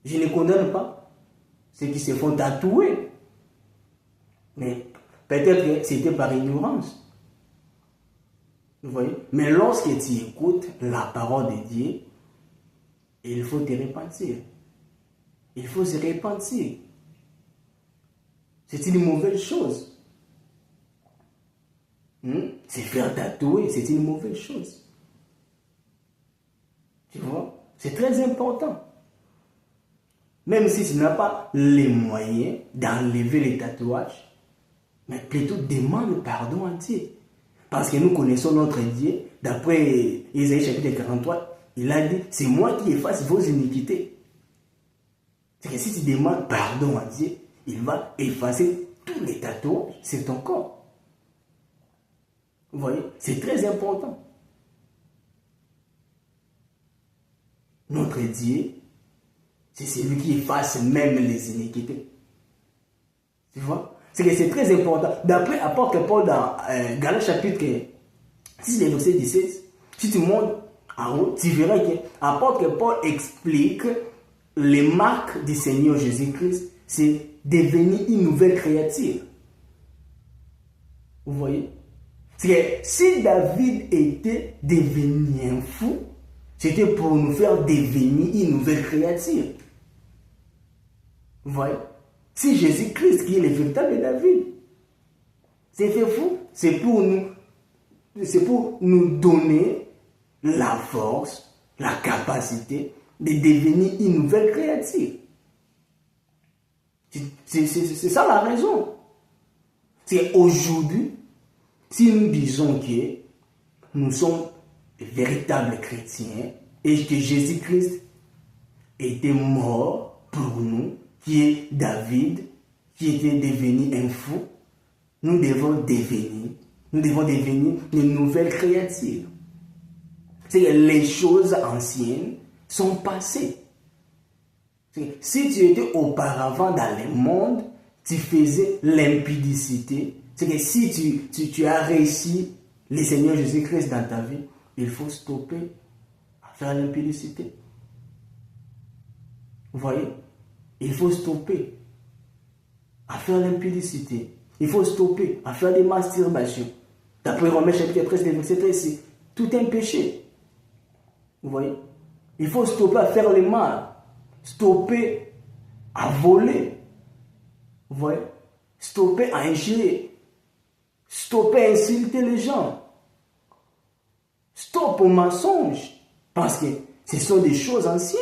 Je ne condamne pas ceux qui se font tatouer. Mais peut-être que c'était par ignorance. Vous voyez? Mais lorsque tu écoutes la parole de Dieu, il faut te repentir. Il faut se repentir. C'est une mauvaise chose. Se faire tatouer, c'est une mauvaise chose. Tu vois? C'est très important. Même si tu n'as pas les moyens d'enlever les tatouages, mais plutôt demande pardon à Dieu. Parce que nous connaissons notre Dieu. D'après Isaïe chapitre 43, il a dit, c'est moi qui efface vos iniquités. C'est que si tu demandes pardon à Dieu, il va effacer tous les tatouages sur ton corps. Vous voyez, c'est très important. Notre Dieu, c'est celui qui efface même les iniquités. Tu vois? C'est que c'est très important. D'après apôtre Paul dans Galates chapitre 6, verset 17, si tu montes en haut, tu verras que apôtre Paul explique les marques du Seigneur Jésus-Christ, c'est devenir une nouvelle créature. Vous voyez? C'est que si David était devenu un fou, c'était pour nous faire devenir une nouvelle créature. Vous voyez? Si Jésus-Christ qui est le véritable David, c'est fait fou, c'est pour nous donner la force, la capacité de devenir une nouvelle créature. C'est ça la raison. C'est aujourd'hui, si nous disons que nous sommes de véritables chrétiens et que Jésus-Christ était mort pour nous, qui est David, qui était devenu un fou, nous devons devenir de nouvelles créatures. C'est que les choses anciennes sont passées. Si tu étais auparavant dans le monde, tu faisais l'impudicité. C'est que si tu as réussi le Seigneur Jésus-Christ dans ta vie, il faut stopper à faire l'impudicité. Vous voyez? Il faut stopper à faire l'impudicité. Il faut stopper à faire des masturbations. D'après Romains chapitre 13, verset 13, c'est tout un péché. Vous voyez? Il faut stopper à faire le mal. Stopper à voler. Vous voyez? Stopper à injurier. Stopper à insulter les gens. Stop au mensonge. Parce que ce sont des choses anciennes.